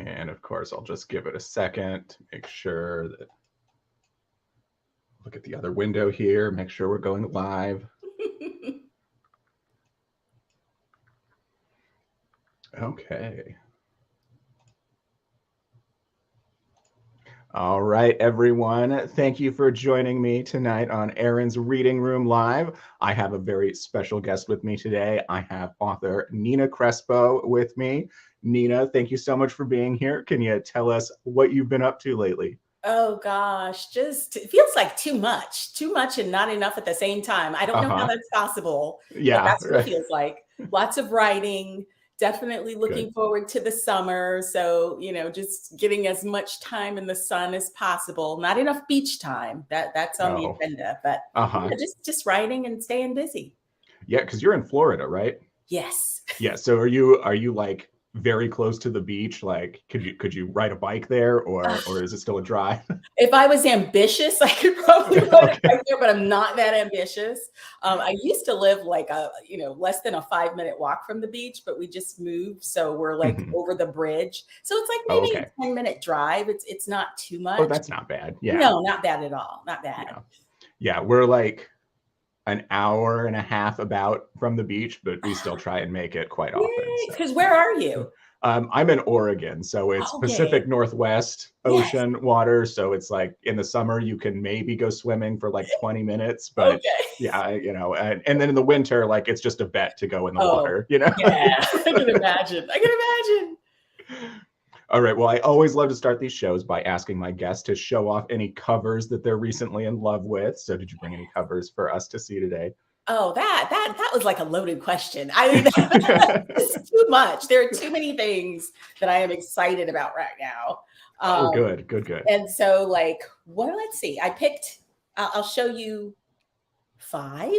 And of course, I'll just give it a second to make sure that, look at the other window here, make sure we're going live. Okay. All right, everyone. Thank you for joining me tonight on Aaron's Reading Room Live. I have a very special guest with me today. I have author Nina Crespo with me. Nina, thank you so much for being here. Can you tell us what you've been up to lately? Oh gosh, just it feels like too much and not enough at the same time. I don't know how that's possible, but Yeah, that's what it feels like. Lots of writing, definitely looking Good. forward to the summer. So, just getting as much time in the sun as possible. Not enough beach time. That's on the Oh, agenda, but just writing and staying busy. Yeah, because you're in Florida, right? Yes. Yeah. So are you like very close to the beach? Like, could you ride a bike there, or is it still a drive? If I was ambitious, I could probably ride a Okay. bike there, but I'm not that ambitious. I used to live like less than a 5-minute walk from the beach, but we just moved, so we're like Mhm. over the bridge. So it's like Oh, maybe okay. a 10-minute drive. It's not too Oh, much. that's not bad. Yeah. No, not bad at all. Not bad. Yeah. Yeah. We're like an hour and a half about from the beach, but we still try and make it quite often. Yay! So Because where are you? I'm in Oregon, so it's Okay. Pacific Northwest Yes. ocean water. So it's like in the summer you can maybe go swimming for like 20 minutes, but Okay. yeah, and then in the winter, like it's just a bet to go in the Oh, water, yeah. I can imagine. I can imagine. All right. Well, I always love to start these shows by asking my guests to show off any covers that they're recently in love with. So, did you bring any covers for us to see today? Oh, that was like a loaded question. I mean, it's too much. There are too many things that I am excited about right now. Oh, Um, good, good, good. and so, like, let's see. I picked. I'll show you 5.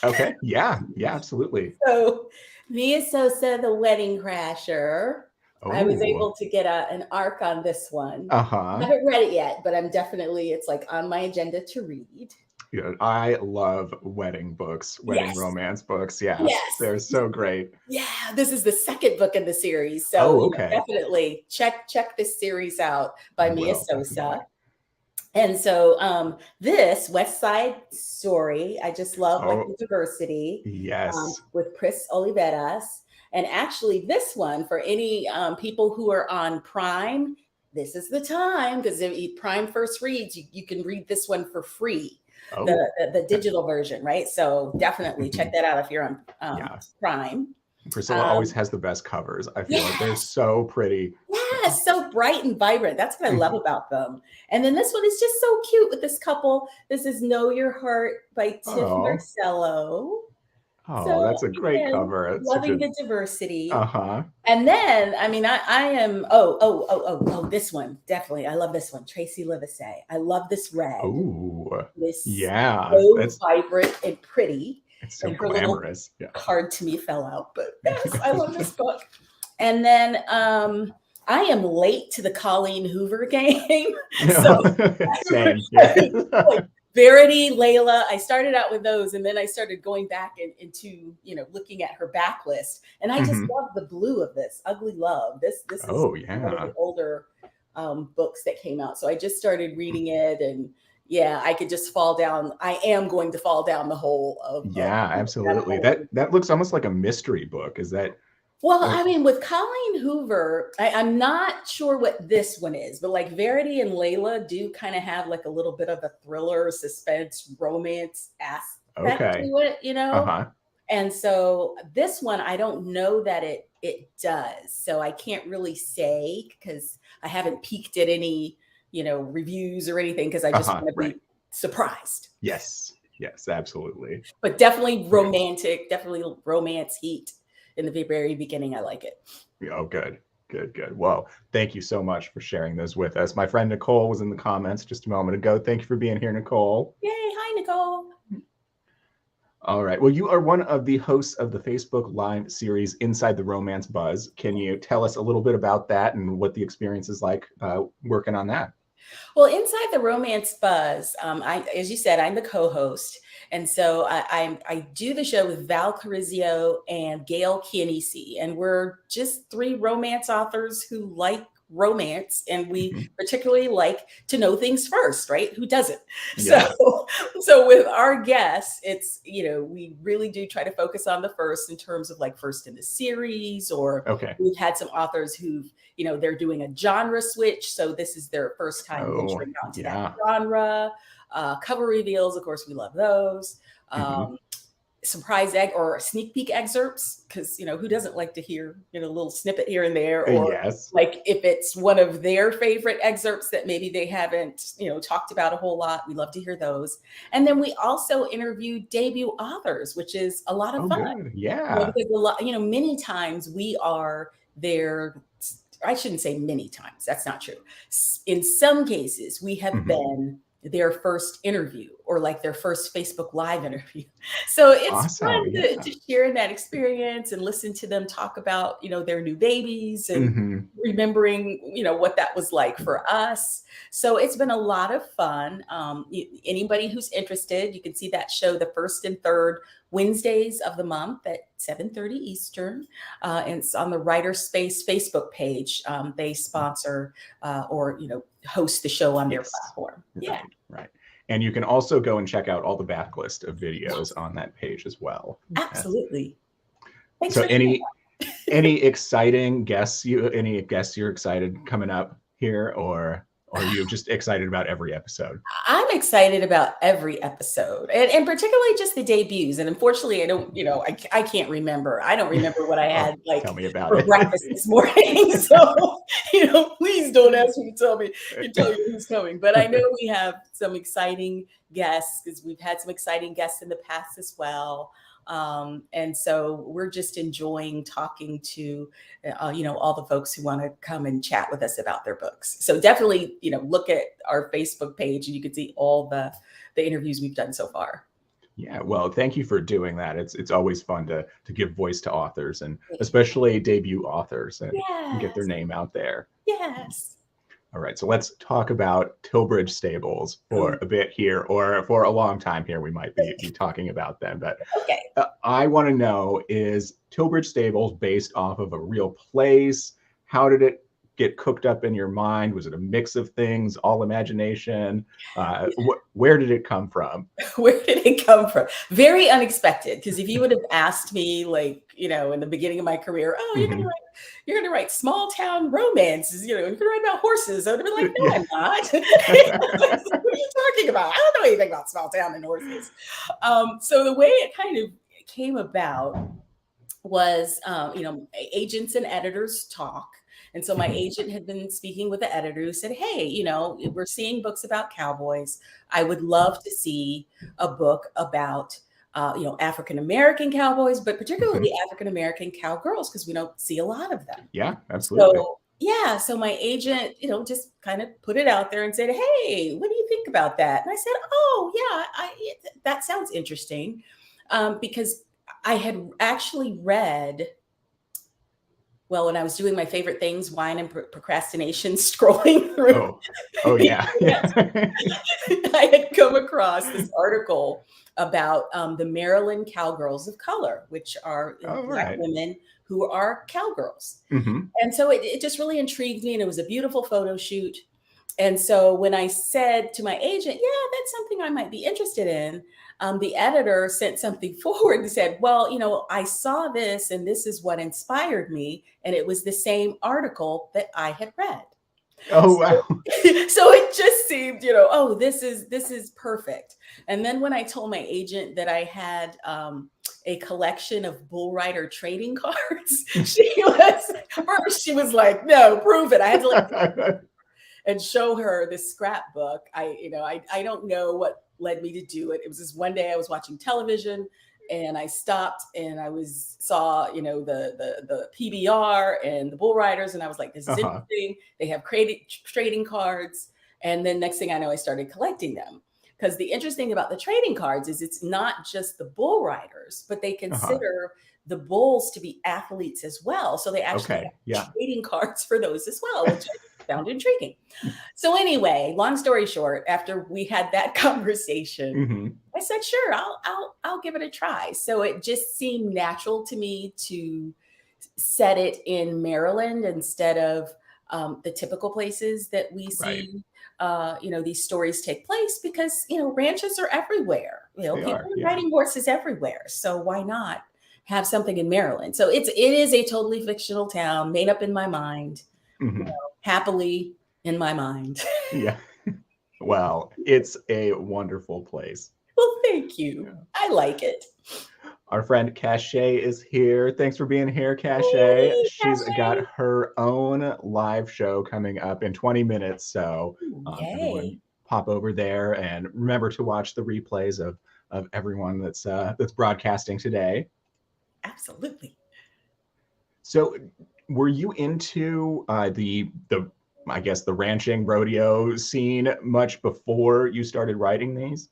Okay. Yeah. Yeah. Absolutely. So, Mia Sosa, The Wedding Crasher. I was Oh. able to get an arc on this one. Uh I huh. haven't read it yet, but it's like on my agenda to read. Yeah. I love wedding books, wedding Yes, romance books. Yeah, yes. they're so great. Yeah, this is the second book in the series, so Oh, okay. definitely check this series out by I Mia will definitely. Sosa. And so this West Side Story, I just love like Oh, the diversity yes. with Chris Oliveras. And actually, this one for any people who are on Prime, this is the time because if Prime first reads, you can read this one for free, the, Oh, the digital version, right? So definitely check mhm. that out if you're on Yeah. Prime. Priscilla always Um, has the best covers. I feel like they're yes, so pretty. yes, so bright and vibrant. That's what I love Mhm. about them. And then this one is just so cute with this couple. This is Know Your Heart by Tiff Oh, Marcello. oh, So that's a great again, cover. It's such loving a the diversity. uh-huh. And then, I mean, I am, this one, definitely. I love this one, Tracy Livesey. I love this red, Oh, this yeah. so That's vibrant and pretty. it's so And her little glamorous. Yeah. card to me fell out, but yes, I love this book. And then I am late to the Colleen Hoover game. So No. Same. I Yeah. mean, like Verity, Layla, I started out with those and then I started going back into, looking at her backlist. And I just Mhm. love the blue of this, Ugly Love. This is Oh, one of the yeah. older books that came out. So I just started reading it and yeah, I could just fall down. I am going to fall down the hole of Yeah, that absolutely. hole. That looks almost like a mystery book. Is that Well, uh, I mean, with Colleen Hoover, I'm not sure what this one is, but like Verity and Layla do kind of have like a little bit of a thriller, suspense, romance aspect to okay. it. Uh-huh. And so this one, I don't know that it does. So I can't really say because I haven't peeked at any, reviews or anything because I just Uh-huh. want to Right. be surprised. Yes. Yes, absolutely. But definitely Great. romantic, definitely romance heat in the very beginning. I like it. Yeah, oh, good. Good, good. Well, thank you so much for sharing those with us. My friend Nicole was in the comments just a moment ago. Thank you for being here, Nicole. Yay. Hi, Nicole. All right. Well, you are one of the hosts of the Facebook Live series Inside the Romance Buzz. Can you tell us a little bit about that and what the experience is like working on that? Well, Inside the Romance Buzz, as you said, I'm the co-host, And so I do the show with Val Carizio and Gail Chianese, and we're just three romance authors who like romance, and we Mhm. particularly like to know things first, right? Who doesn't? So Yeah. so with our guests, it's, we really do try to focus on the first in terms of like first in the series, or Okay. we've had some authors who've, they're doing a genre switch, so this is their first time Oh, venturing onto that yeah. genre. Cover reveals, of course, we love those. Hmm. Surprise egg or sneak peek excerpts, because who doesn't like to hear a little snippet here and there, or Yes. like if it's one of their favorite excerpts that maybe they haven't talked about a whole lot, we love to hear those. And then we also interview debut authors, which is a lot of Oh, fun, good. Yeah. because a lot, many times we are there. I shouldn't say many times, that's not true. In some cases we have Hmm. been their first interview, or like their first Facebook Live interview. So it's Awesome. fun Yeah. to share in that experience and listen to them talk about, their new babies, and Hmm. remembering, what that was like for us. So it's been a lot of fun. Anybody who's interested, you can see that show the first and third Wednesdays of the month at 7:30 Eastern. And it's on the Writer Space Facebook page. They sponsor or host the show on their Yes. platform. Yeah, Right. Right. And you can also go and check out all the backlist of videos yes, on that page as well. Yes. absolutely. Thanks So for sharing. any exciting guests you're excited coming up here, or are you just excited about every episode? I'm excited about every episode, and particularly just the debuts. And unfortunately, I don't, I can't remember. I don't remember what I Oh, had tell like me about for breakfast it. this morning. So, please don't ask me to tell me, tell you who's coming. But I know we have some exciting guests, because we've had some exciting guests in the past as well. And so we're just enjoying talking to, all the folks who want to come and chat with us about their books. So definitely, look at our Facebook page and you can see all the interviews we've done so far. Yeah, well, thank you for doing that. It's always fun to give voice to authors, and Thank you. especially debut authors, and get their Yes, name out there. yes. All right, so let's talk about Tilbridge Stables for Oh, a bit here, or for a long time here. We might be talking about them, but okay. I want to know, is Tilbridge Stables based off of a real place? How did it get cooked up in your mind? Was it a mix of things, all imagination? Where did it come from? Where did it come from? Very unexpected. Because if you would have asked me, like, in the beginning of my career, oh, Hmm. you're gonna write small town romances, you're gonna write about horses, I would have been like, no, Yeah. I'm not. What are you talking about? I don't know anything about small town and horses. So the way it kind of came about was, agents and editors talk. And so my Mhm. agent had been speaking with the editor who said, hey, we're seeing books about cowboys. I would love to see a book about, African American cowboys, but particularly Mhm. African American cowgirls, because we don't see a lot of them. Yeah, absolutely. So, yeah, so my agent, just kind of put it out there and said, hey, what do you think about that? And I said, oh, yeah, that sounds interesting. Because I had actually read, well, when I was doing my favorite things, wine and procrastination, scrolling through Oh, oh the yeah, internet, yeah. I had come across this article about the Maryland cowgirls of color, which are All Black right. women who are cowgirls. Hmm. And so it just really intrigued me, and it was a beautiful photo shoot. And so when I said to my agent, yeah, that's something I might be interested in, the editor sent something forward and said, well, I saw this and this is what inspired me. And it was the same article that I had read. Oh So, wow. so it just seemed, oh, this is perfect. And then when I told my agent that I had a collection of bull rider trading cards, she was like, no, prove it. I had to like and show her this scrapbook. I don't know what led me to do it. It was this one day I was watching television and I stopped and saw, the PBR and the bull riders. And I was like, this is Uh-huh. interesting. They have trading cards. And then next thing I know, I started collecting them. Because the interesting thing about the trading cards is it's not just the bull riders, but they Uh-huh. consider the bulls to be athletes as well. So they actually Okay. have Yeah. trading cards for those as well, which found intriguing. So anyway, long story short, after we had that conversation, Hmm. I said, sure, I'll give it a try. So it just seemed natural to me to set it in Maryland instead of the typical places that we Right. see, these stories take place because, ranches are everywhere. They People are. are Yeah. riding horses everywhere. So why not have something in Maryland? So it is a totally fictional town made up in my mind, Hmm. happily in my mind. Yeah. Well, it's a wonderful place. Well, thank you. Yeah. I like it. Our friend Cache is here. Thanks for being here, Cache. Hey, She's got Cache. her own live show coming up in 20 minutes. So Ooh, everyone yay. pop over there and remember to watch the replays of everyone that's broadcasting today. Absolutely. So were you into the I guess the ranching rodeo scene much before you started writing these?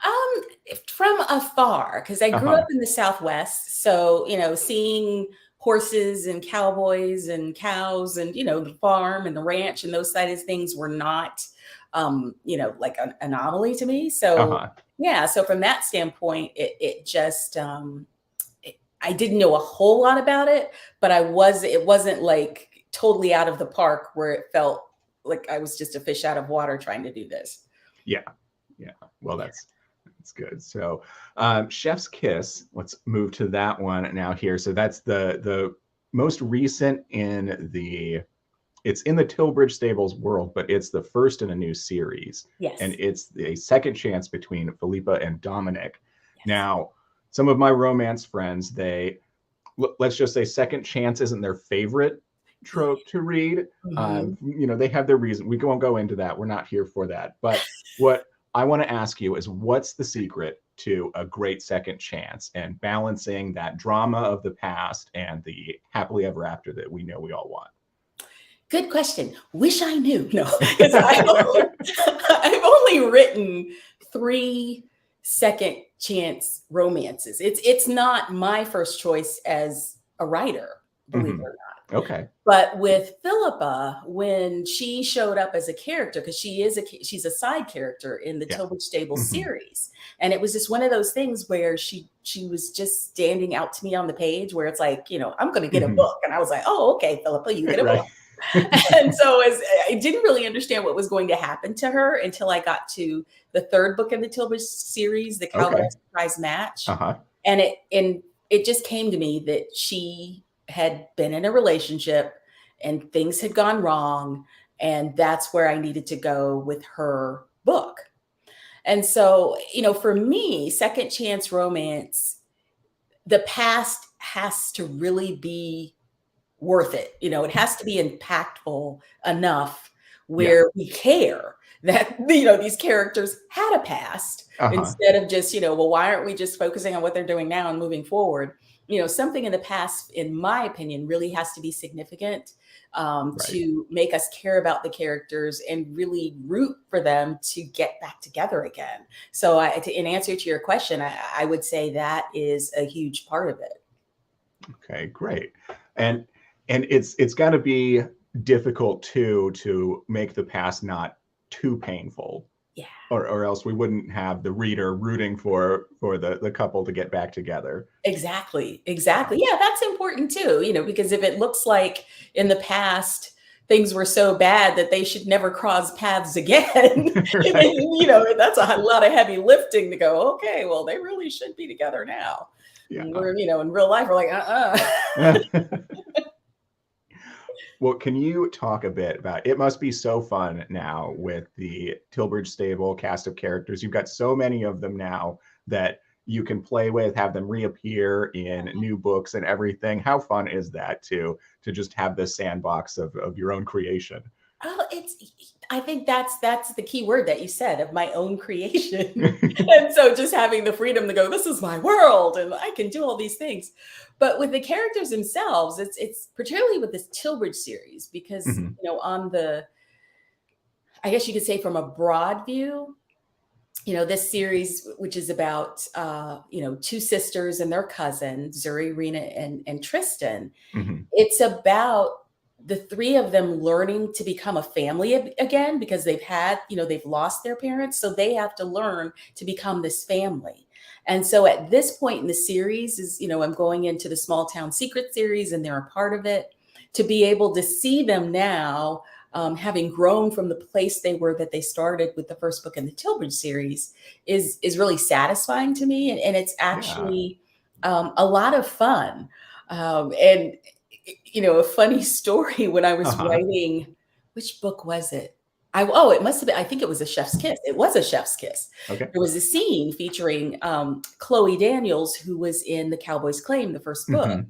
Um, from afar, because I grew Uh-huh. up in the Southwest. So, seeing horses and cowboys and cows and, the farm and the ranch and those side of things were not, like an anomaly to me. So, Uh-huh. yeah. So from that standpoint, it just, I didn't know a whole lot about it, but it wasn't like totally out of the park where it felt like I was just a fish out of water trying to do this. Yeah. Yeah. Well, Yeah. that's good. So, Chef's Kiss. Let's move to that one now here. So that's the most recent in the. It's in the Tilbridge Stables world, but it's the first in a new series, and Yes. it's a second chance between Philippa and Dominic. Yes. Now, some of my romance friends, let's just say second chance isn't their favorite Yeah. trope to read. Mhm. They have their reason. We won't go into that. We're not here for that. But what I want to ask you is what's the secret to a great second chance and balancing that drama of the past and the happily ever after that we know we all want? Good question. Wish I knew. No, because I've only written three second chance romances. It's not my first choice as a writer, believe it Hmm. or not. Okay. But with Philippa, when she showed up as a character, because she's a side character in the Yeah. Tilbridge Stable Hmm. series, and it was just one of those things where she was just standing out to me on the page, where it's like, I'm going to get a Hmm. book, and I was like, oh, okay, Philippa, you get a Right. book. And so as I didn't really understand what was going to happen to her until I got to the third book in the Tilbury series, The Cowgirl Okay. Surprise Match. Uh-huh. And it just came to me that she had been in a relationship and things had gone wrong. And that's where I needed to go with her book. And so, for me, second chance romance, the past has to really be worth it. It has to be impactful enough Yeah. where we care that these characters had a past Uh-huh. instead of just, well, why aren't we just focusing on what they're doing now and moving forward? Something in the past, in my opinion, really has to be significant, Right. to make us care about the characters and really root for them to get back together again. So, in answer to your question, I would say that is a huge part of it. Okay, great. And it's got to be difficult too to make the past not too painful, Yeah. or else we wouldn't have the reader rooting for the couple to get back together. Exactly, Yeah. exactly. Yeah, that's important too, because if it looks like in the past things were so bad that they should never cross paths again, Right. that's a lot of heavy lifting to go, okay, well, they really should be together now. Yeah. And we're, in real life, we're like, Well, can you talk a bit about it? Must be so fun now with the Tilbridge Stable cast of characters. You've got so many of them now that you can play with, have them reappear in new books and everything. How fun is that to just have this sandbox of your own creation? Oh, I think that's the key word that you said, of my own creation. And so just having the freedom to go, this is my world and I can do all these things. But with the characters themselves, it's particularly with this Tilbridge series, because, Hmm. on the, I guess you could say, from a broad view, this series, which is about, two sisters and their cousin, Zuri, Rena, and Tristan, Hmm. it's about the three of them learning to become a family again, because they've lost their parents. So they have to learn to become this family. And so at this point in the series I'm going into the Small Town Secret series, and they're a part of it. To be able to see them now, having grown from the place they were that they started with the first book in the Tilbridge series, is really satisfying to me, and it's Yeah. actually a lot of fun. And a funny story, when I was Uh-huh. writing, which book was it? It must have been, I think it was A Chef's Kiss. It was A Chef's Kiss. Okay. There was a scene featuring Chloe Daniels, who was in The Cowboy's Claim, the first book. Hmm.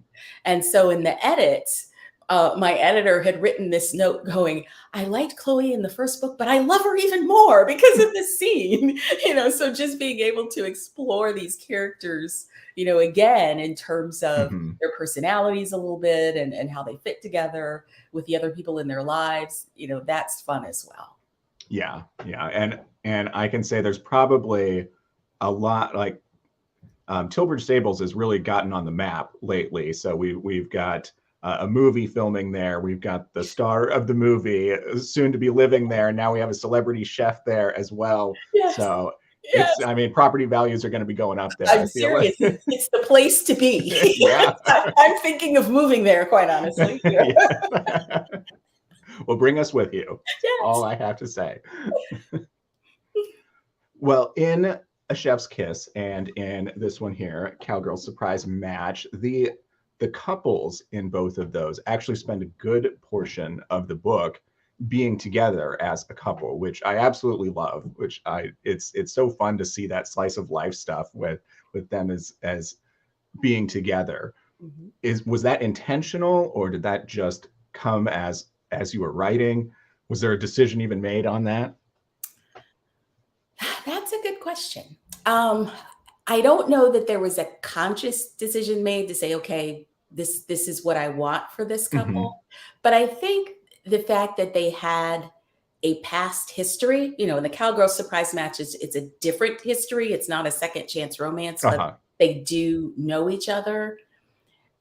And so in the edits, my editor had written this note going, I liked Chloe in the first book, but I love her even more because of this scene. So just being able to explore these characters, again, in terms of Hmm. their personalities a little bit, and how they fit together with the other people in their lives, that's fun as well. Yeah. Yeah. And I can say there's probably a lot, like, Tilbridge Stables has really gotten on the map lately. So we've got a movie filming there. We've got the star of the movie soon to be living there. And now we have a celebrity chef there as well. Yes. So Yes. I mean, property values are going to be going up there, I I'm feel like. serious. It's the place to be. Yeah. I'm thinking of moving there, quite honestly. Yeah. Well, bring us with you. That's all Yes. I have to say. Well, in A Chef's Kiss and in this one here, Cowgirl Surprise Match, the couples in both of those actually spend a good portion of the book being together as a couple, which I absolutely love. It's so fun to see that slice of life stuff with them as being together. Mhm. Was that intentional, or did that just come as you were writing? Was there a decision even made on that? That's a good question. I don't know that there was a conscious decision made to say, okay, this is what I want for this couple. Hmm. But I think the fact that they had a past history, in the Cowgirl Surprise Match, it's a different history. It's not a second chance romance, but Uh-huh. they do know each other.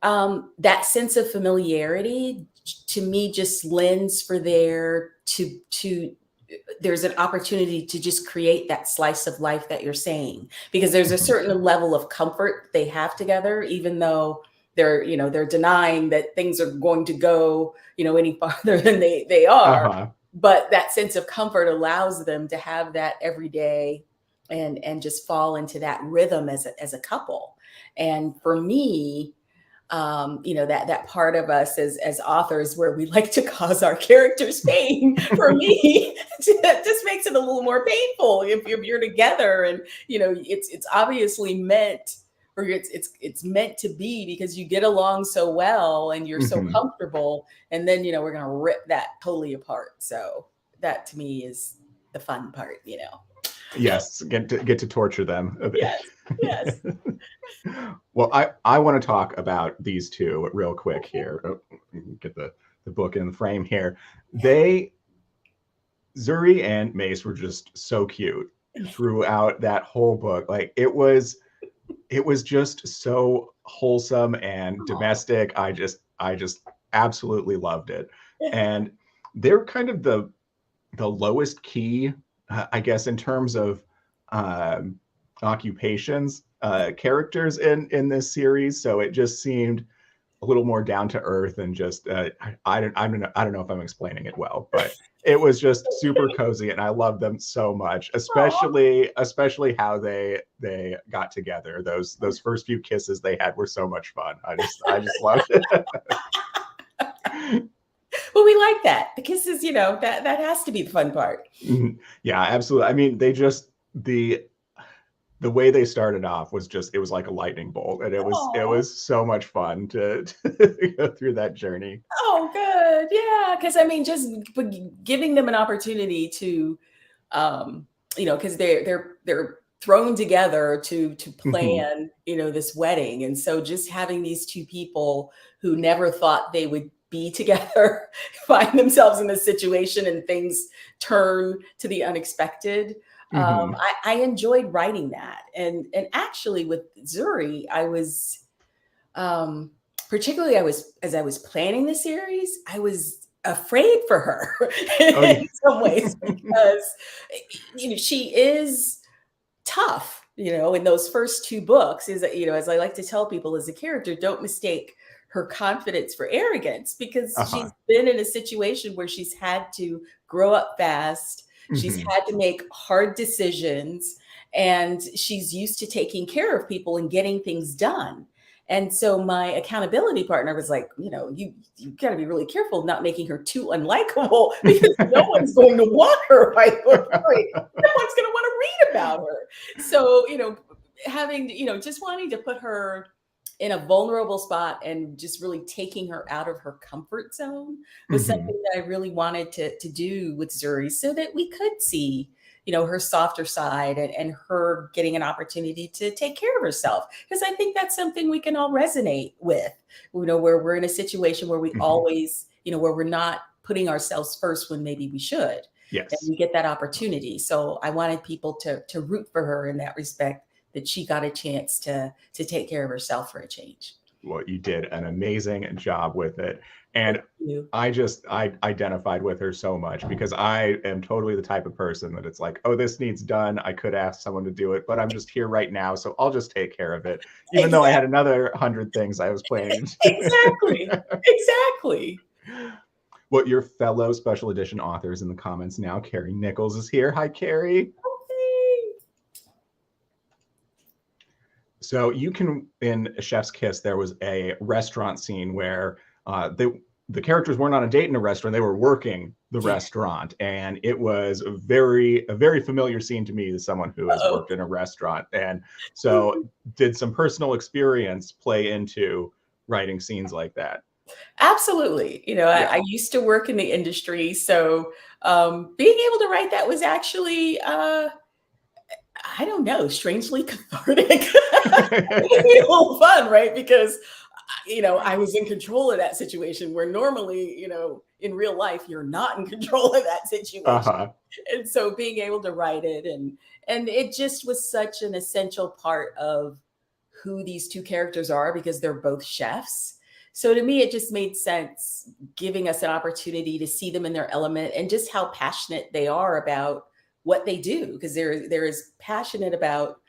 That sense of familiarity, to me, just lends for there's an opportunity to just create that slice of life that you're saying, because there's a Hmm. certain level of comfort they have together, even though they're denying that things are going to go any farther than they are. Uh-huh. But that sense of comfort allows them to have that every day, and just fall into that rhythm as a couple. And for me, that part of us as authors, where we like to cause our characters pain. For me, that just makes it a little more painful if you're together, and it's obviously meant, or it's meant to be, because you get along so well and you're so Hmm. comfortable, and then we're gonna rip that totally apart. So that, to me, is the fun part. Yes, get to torture them a bit. Yes, yes. Well, I want to talk about these two real quick here. Oh, get the book in the frame here. They Zuri and Mace were just so cute throughout that whole book. Like, it was just so wholesome and Oh, domestic. I just absolutely loved it. And they're kind of the lowest key, I guess, in terms of um, occupations, characters in this series. So it just seemed a little more down to earth, and just I don't know if I'm explaining it well, but it was just super cozy, and I love them so much, especially how they got together. Those first few kisses they had were so much fun. I just loved it. well, we like that. The kisses, that has to be the fun part. Yeah, absolutely. I mean, the way they started off was just, it was like a lightning bolt, and it Oh, was so much fun to go through that journey. oh, good. Yeah, because I mean, just giving them an opportunity to, because they're thrown together to Mhm. plan, this wedding, and so just having these two people who never thought they would be together find themselves in this situation, and things turn to the unexpected. Mhm. I enjoyed writing that, and actually with Zuri, I was um, particularly, as I was planning the series, I was afraid for her Oh yeah. in some ways because she is tough, in those first two books. Is that, as I like to tell people, as a character, don't mistake her confidence for arrogance, because Uh-huh. she's been in a situation where she's had to grow up fast. She's Hmm. had to make hard decisions, and she's used to taking care of people and getting things done. And so my accountability partner was like, you got to be really careful of not making her too unlikable, because no one's going to want her by book three. No one's going to want to read about her. So, having, just wanting to put her in a vulnerable spot and just really taking her out of her comfort zone was Hmm. something that I really wanted to do with Zuri, so that we could see, her softer side, and her getting an opportunity to take care of herself. Because I think that's something we can all resonate with, where we're in a situation where we Hmm. always, where we're not putting ourselves first when maybe we should. And Yes. we get that opportunity. So I wanted people to root for her in that respect, that she got a chance to take care of herself for a change. Well, you did an amazing job with it. Thank And you. I identified with her so much because I am totally the type of person that it's like, oh, this needs done. I could ask someone to do it, but I'm just here right now, so I'll just take care of it, even though I Exactly. had another 100 things I was planning to Exactly. Exactly. do. Well, your fellow special edition authors in the comments now, Carrie Nichols is here. Hi, Carrie. So you can, in Chef's Kiss, there was a restaurant scene where the characters weren't on a date in a restaurant; they were working the Yeah. restaurant, and it was a very familiar scene to me as someone who has Uh-oh. worked in a restaurant. And so, did some personal experience play into writing scenes like that? Absolutely. I Yeah. used to work in the industry, so being able to write that was actually, I don't know, strangely cathartic. It made it a little fun, right? Because I was in control of that situation, where normally, in real life, you're not in control of that situation. Uh-huh. And so being able to write it, and it just was such an essential part of who these two characters are, because they're both chefs. So to me, it just made sense, giving us an opportunity to see them in their element, and just how passionate they are about what they do, because they're as passionate about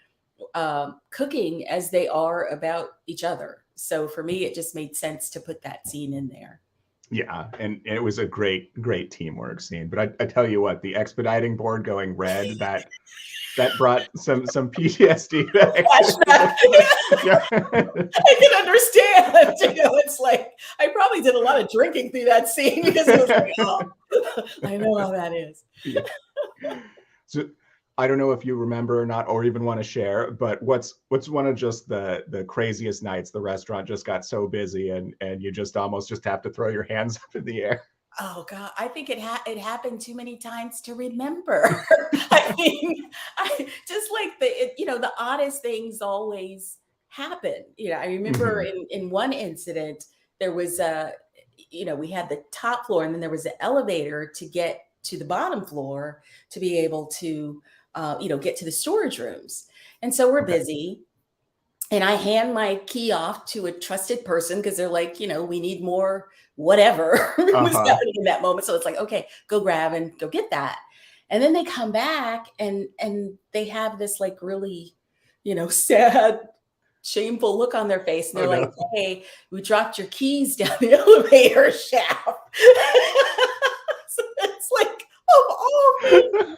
cooking as they are about each other. So for me, it just made sense to put that scene in there. Yeah, and it was a great teamwork scene. But I tell you what, the expediting board going red, that brought some PTSD back. Flashback. Yeah. I can understand. It's like I probably did a lot of drinking through that scene, because it was like, oh, I know how that is. Yeah. So I don't know if you remember or not, or even want to share, but what's one of just the craziest nights the restaurant just got so busy and you just almost just have to throw your hands up in the air? Oh God, I think it happened too many times to remember. I mean, I just like the oddest things always happen. I remember Hmm. in one incident, there was we had the top floor, and then there was an elevator to get to the bottom floor, to be able to get to the storage rooms. And so we're Okay. busy, and I hand my key off to a trusted person, because they're like, we need more whatever was Uh-huh. happening in that moment. So it's like, okay, go grab and go get that. And then they come back, and they have this like really, sad, shameful look on their face. And Oh they're like, no. hey, we dropped your keys down the elevator shaft. So it's like, of all things,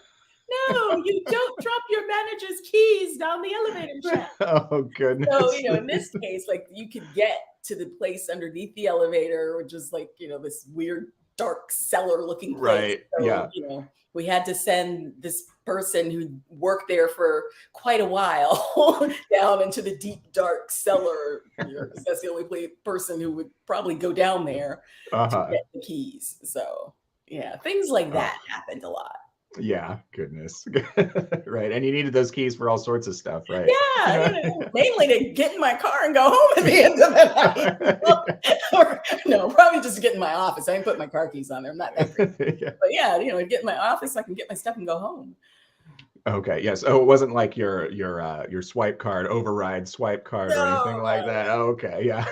no, you don't drop your manager's keys down the elevator shaft. Oh So, goodness. in this case, like, you could get to the place underneath the elevator, which is like, this weird dark cellar looking place. Right. So, Yeah. we had to send this person who worked there for quite a while down into the deep dark cellar, 'cause that's the only person who would probably go down there to Uh-huh. get the keys. So, yeah, things like Oh, that happened a lot. yeah, goodness. Right. And you needed those keys for all sorts of stuff, right? Yeah, mainly to get in my car and go home at the end of the night. Or, no, probably just to get in my office. I didn't put my car keys on there. I'm not that crazy. Yeah. But yeah, get in my office so I can get my stuff and go home. Okay. Yes. Oh, it wasn't like your swipe card, override swipe card or anything No, like that. Oh, okay. Yeah.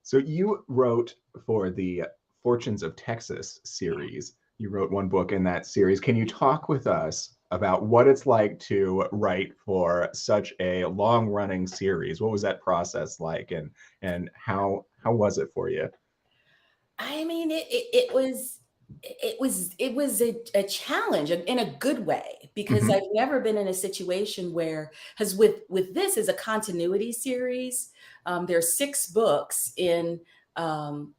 So you wrote for the Fortunes of Texas series. You wrote one book in that series. Can you talk with us about what it's like to write for such a long-running series? What was that process like, and how was it for you? I mean, it was a challenge in a good way, because Hmm. I've never been in a situation where, because with this is a continuity series. There's 6 books in um,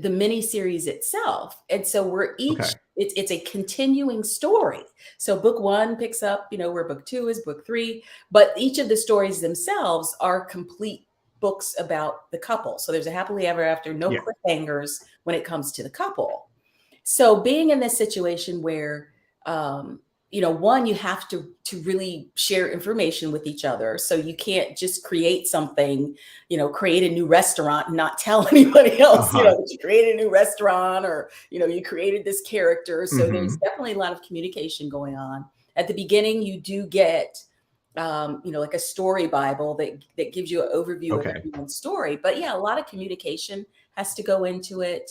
the mini series itself, and so we're each Okay. it's a continuing story. So book one picks up, where book two is, book three, but each of the stories themselves are complete books about the couple. So there's a happily ever after, no Yeah. cliffhangers when it comes to the couple. So being in this situation where, um, one, you have to really share information with each other. So you can't just create something, create a new restaurant and not tell anybody else, Uh-huh. that you created a new restaurant, or, you created this character. So there's Hmm. definitely a lot of communication going on. At the beginning, you do get, like a story Bible that gives you an overview of Okay. everyone's story. But yeah, a lot of communication has to go into it.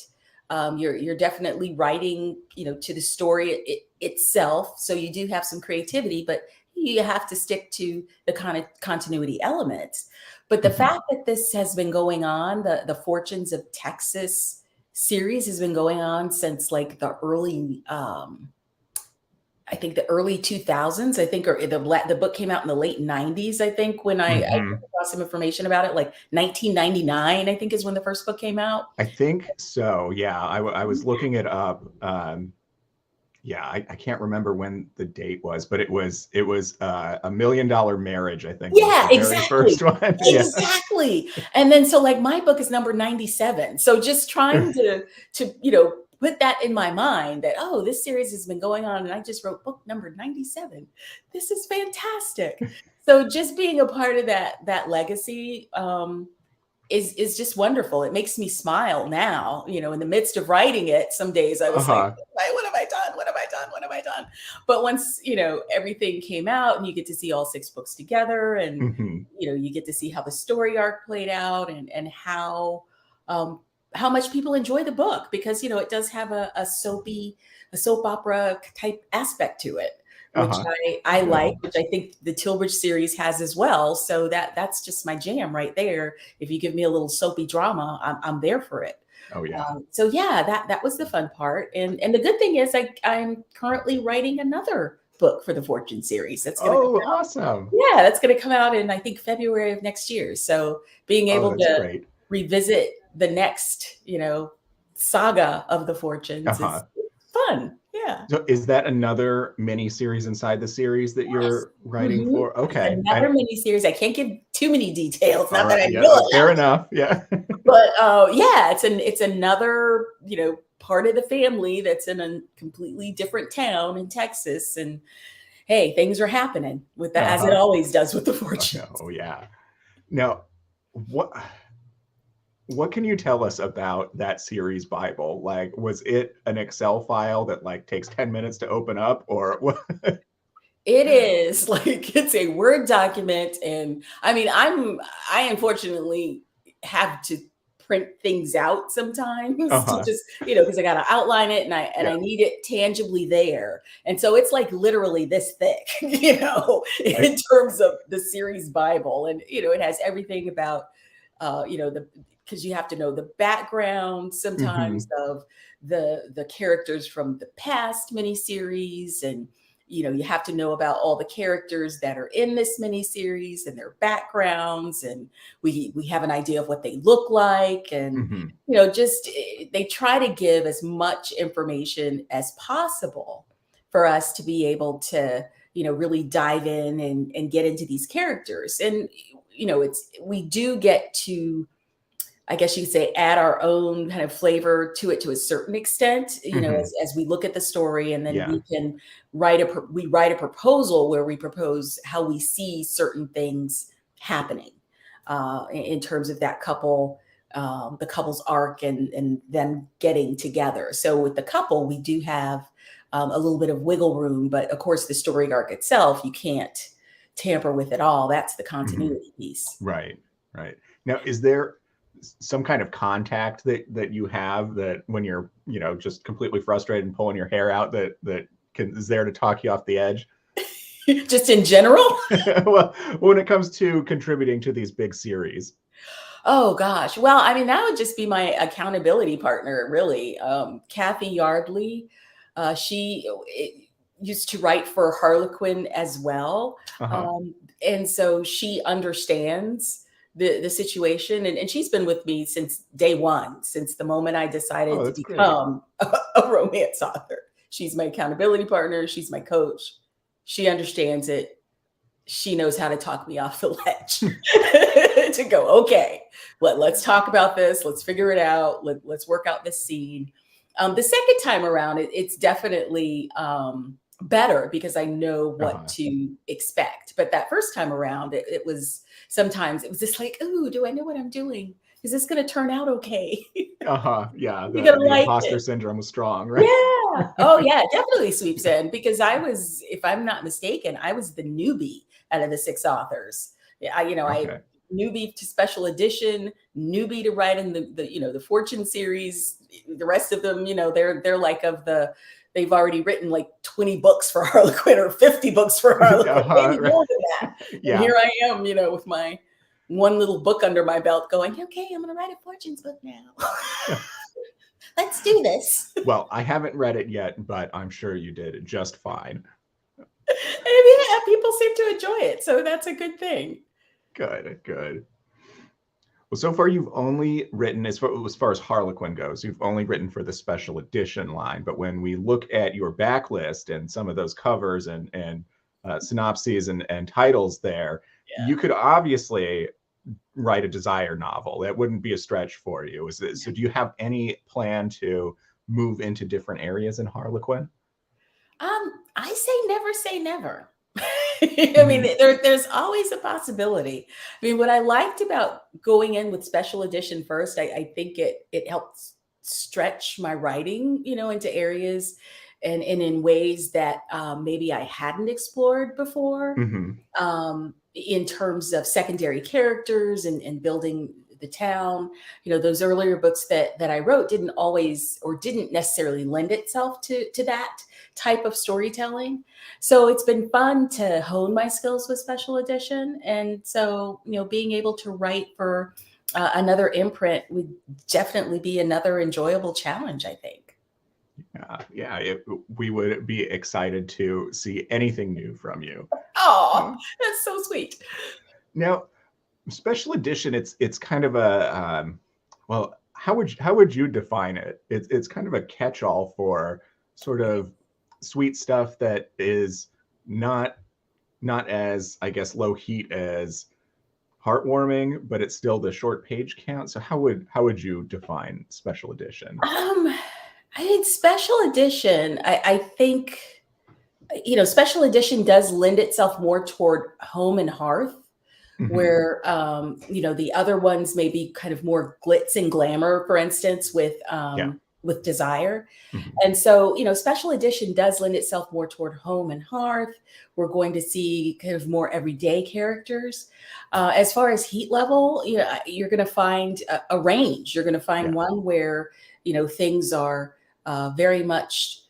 You're definitely writing, to the story itself. So you do have some creativity, but you have to stick to the kind of continuity elements. But the Hmm. fact that this has been going on, the Fortunes of Texas series has been going on since like the early, I think the early 2000s, I think, or the book came out in the late 90s, I think, when I Hmm. saw some information about it, like 1999, I think is when the first book came out. I think so. Yeah, I was looking it up. Yeah, I can't remember when the date was, but it was $1 Million Marriage, I think, was Yeah, the very exactly. first one. Yeah. Exactly. And then so like my book is number 97. So just trying to, put that in my mind that, oh, this series has been going on and I just wrote book number 97. This is fantastic. So just being a part of that legacy, is just wonderful. It makes me smile now. In the midst of writing it, some days I was like, Uh-huh. what have I done? What have I done? What have I done? But once, everything came out and you get to see all 6 books together, and Hmm. you get to see how the story arc played out, and um how much people enjoy the book, because it does have a soap opera type aspect to it, which Uh-huh. I like, Good. which I think the Tilbridge series has as well. So that's just my jam right there. If you give me a little soapy drama, I'm there for it. Oh yeah. So yeah, that was the fun part. And the good thing is I'm currently writing another book for the Fortune series. Oh, awesome. That's gonna come out in, I think, February of next year. So being Oh, able that's to great. revisit the next, saga of the Fortunes is Uh-huh. fun. Yeah. So is that another mini series inside the series that Yes. you're writing Mhm. for? It's Okay. another mini series. I can't give too many details, All not that right. I Yeah, will fair allow it, enough. Yeah. but, yeah, it's another, part of the family that's in a completely different town in Texas, and, hey, things are happening with that, as it Uh-huh. always does with the Oh, no. Fortunes. Oh, yeah. Now, what can you tell us about that series Bible? Like, was it an Excel file that like takes 10 minutes to open up, or what? It is like it's a Word document, and I mean, I unfortunately have to print things out sometimes to Uh-huh. just, because I got to outline it, and Yeah. I need it tangibly there. And so it's like literally this thick, I, in terms of the series Bible. And it has everything about the, because you have to know the background sometimes mhm. of the characters from the past miniseries, and you have to know about all the characters that are in this miniseries and their backgrounds, and we have an idea of what they look like, and Mhm. just they try to give as much information as possible for us to be able to really dive in and get into these characters. And it's we do get to, I guess you could say, add our own kind of flavor to it to a certain extent, Mhm. as we look at the story, and then Yeah. we can write a proposal where we propose how we see certain things happening, in terms of that couple, the couple's arc, and them getting together. So with the couple, we do have, a little bit of wiggle room, but of course, the story arc itself, you can't tamper with it all. That's the Mhm. continuity piece. Right. Right. Now, is there some kind of contact that you have that when you're, just completely frustrated and pulling your hair out that is there to talk you off the edge? Just in general? Well, when it comes to contributing to these big series. Oh gosh. Well, I mean, that would just be my accountability partner, really. Kathy Yardley. She used to write for Harlequin as well. Uh-huh. And so she understands the situation. And she's been with me since day one, since the moment I decided Oh, to that's great. become a romance author. She's my accountability partner. She's my coach. She understands it. She knows how to talk me off the ledge to go, okay, let's talk about this. Let's figure it out. Let's work out this scene. The second time around, it's definitely better because I know what Uh-huh. to expect. But that first time around, it was sometimes it was just like, ooh, do I know what I'm doing? Is this going to turn out okay? Uh-huh. Yeah, You're the going to the like imposter it. syndrome was strong, right? Yeah. Oh, yeah. It definitely sweeps in because I was, if I'm not mistaken, I was the newbie out of the six authors. Yeah, I Okay. newbie to special edition, newbie to write in the Fortune series. The rest of them, they're like they've already written like 20 books for Harlequin or 50 books for Harlequin, Uh-huh. maybe more than that. And Yeah. here I am, with my one little book under my belt going, okay, I'm going to write a Fortunes book now. Let's do this. Well, I haven't read it yet, but I'm sure you did just fine. And yeah, people seem to enjoy it, so that's a good thing. Good, good. Well, so far you've only written, as far as Harlequin goes, you've only written for the special edition line. But when we look at your backlist and some of those covers and synopses and titles there, Yeah. you could obviously write a desire novel. That wouldn't be a stretch for you. So do you have any plan to move into different areas in Harlequin? I say never. I mean, Mhm. there's always a possibility. I mean, what I liked about going in with special edition first, I think it helps stretch my writing, into areas and in ways that maybe I hadn't explored before, Mhm. in terms of secondary characters and building the town. Those earlier books that I wrote didn't always or didn't necessarily lend itself to that type of storytelling. So it's been fun to hone my skills with special edition. And so, being able to write for another imprint would definitely be another enjoyable challenge, I think. Yeah, we would be excited to see anything new from you. Oh, Uh, that's so sweet. Now, special edition, it's kind of a well, how would you define it? It's kind of a catch-all for sort of sweet stuff that is not not as, I guess, low heat as heartwarming, but it's still the short page count. So how would you define special edition? I mean, special edition, I think, special edition does lend itself more toward home and hearth, Hmm. where, the other ones may be kind of more glitz and glamour, for instance, Yeah. with desire. Hmm. And so, special edition does lend itself more toward home and hearth. We're going to see kind of more everyday characters. As far as heat level, you're going to find a range. You're going to find Yeah. one where, things are very much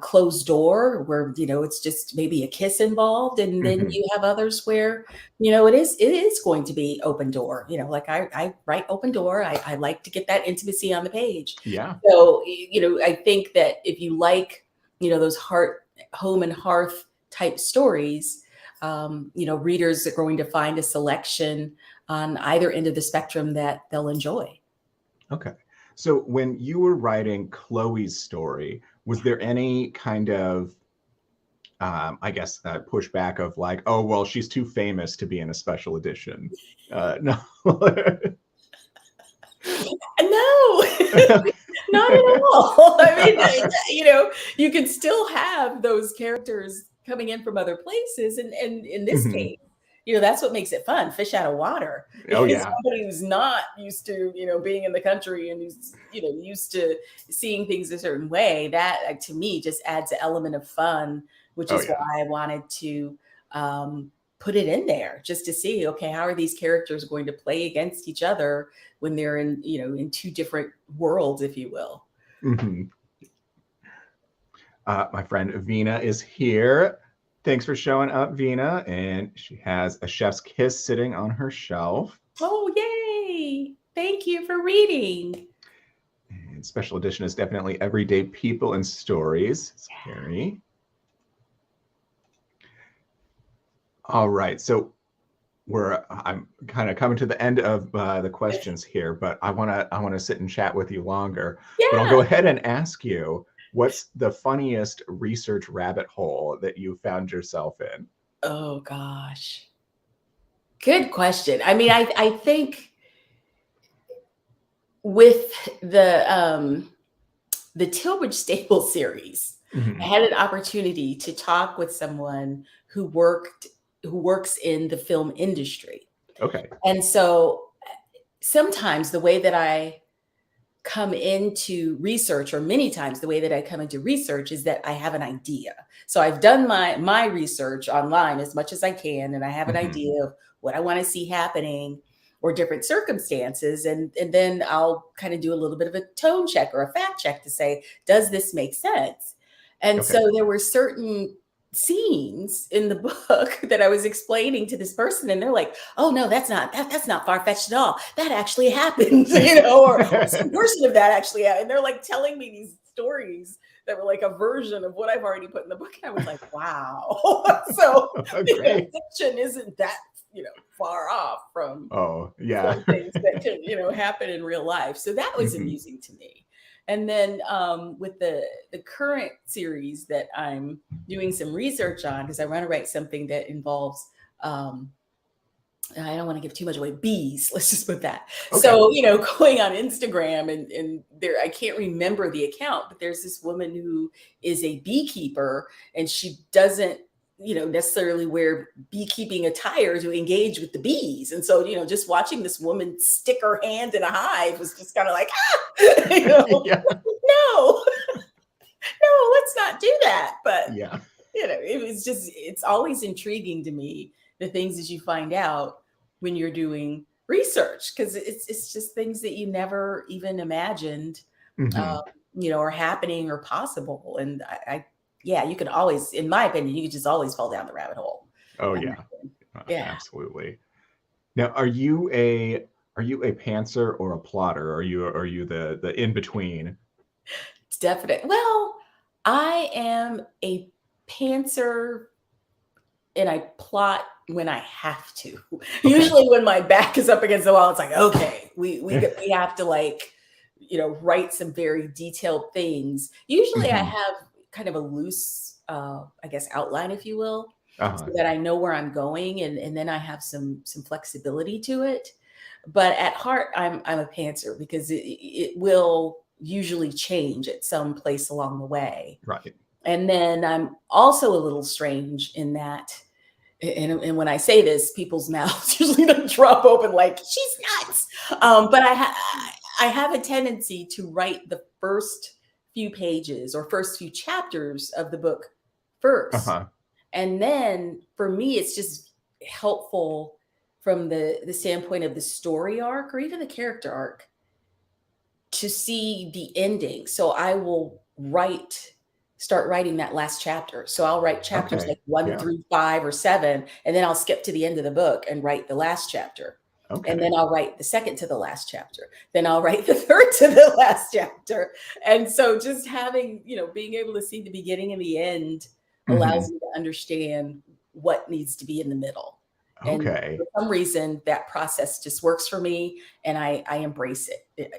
closed door, where, it's just maybe a kiss involved. And then Hmm. you have others where, it is going to be open door. Like I write open door. I like to get that intimacy on the page. Yeah. So, I think that if you like, those home and hearth type stories, readers are going to find a selection on either end of the spectrum that they'll enjoy. Okay. So when you were writing Chloe's story, was there any kind of I guess pushback of like, oh well, she's too famous to be in a special edition? No. No, Okay. not at all. I mean, you can still have those characters coming in from other places. And in this Hmm. case, that's what makes it fun. Fish out of water. Oh yeah. Somebody who's not used to, being in the country and who's, used to seeing things a certain way, that to me just adds an element of fun, which Oh is yeah. why I wanted to, um, put it in there just to see, okay, how are these characters going to play against each other when they're in, in two different worlds, if you will. Mm-hmm. My friend Vina is here. Thanks for showing up, Vina. And she has A Chef's Kiss sitting on her shelf. Oh, yay. Thank you for reading. And special edition is definitely Everyday People and Stories. It's Carrie. All right. So I'm kind of coming to the end of the questions here, but I want to sit and chat with you longer. Yeah. But I'll go ahead and ask you, what's the funniest research rabbit hole that you found yourself in? Oh gosh. Good question. I mean, I think with the Tilbridge Stable series, Mm-hmm. I had an opportunity to talk with someone who works in the film industry. Okay. And so sometimes the way that I come into research, or many times the way that I come into research, is that I have an idea. So I've done my research online as much as I can, and I have an Mm-hmm. idea of what I want to see happening or different circumstances. And then I'll kind of do a little bit of a tone check or a fact check to say, does this make sense? And Okay. so there were certain scenes in the book that I was explaining to this person, and they're like, "Oh no, that's not far-fetched at all. That actually happened," or some version of that actually happened. And they're like telling me these stories that were like a version of what I've already put in the book. And I was like, wow. So Great. fiction isn't that far off from yeah things that can happen in real life. So that was mm-hmm. amusing to me. And then with the current series that I'm doing some research on, because I want to write something that involves, I don't want to give too much away, bees. Let's just put that. Okay. So, going on Instagram and there, I can't remember the account, but there's this woman who is a beekeeper, and she doesn't necessarily wear beekeeping attire to engage with the bees. And so, just watching this woman stick her hand in a hive was just kind of like, Yeah. No, let's not do that. But, yeah, it's always intriguing to me, the things that you find out when you're doing research, because it's just things that you never even imagined, mm-hmm. Are happening or possible. And you can always, in my opinion, you could just always fall down the rabbit hole. Oh yeah. Absolutely. Now, are you a pantser or a plotter? Are you the in between? It's definite. Well, I am a pantser, and I plot when I have to. Okay. Usually when my back is up against the wall, it's like, okay, we have to write some very detailed things. Usually I have kind of a loose, I guess, outline, if you will, so that I know where I'm going, and then I have some flexibility to it. But at heart, I'm a pantser, because it will usually change at some place along the way. Right. And then I'm also a little strange in that, and when I say this, people's mouths usually don't drop open like, she's nuts. But I have a tendency to write the first few pages or first few chapters of the book first. And then for me, it's just helpful from the standpoint of the story arc, or even the character arc, to see the ending. So I will start writing that last chapter. So I'll write chapters like 1 through 5 or 7, and then I'll skip to the end of the book and write the last chapter. Okay. And then I'll write the second to the last chapter. Then I'll write the third to the last chapter. And so just having, being able to see the beginning and the end allows me to understand what needs to be in the middle. Okay. And for some reason, that process just works for me, and I embrace it.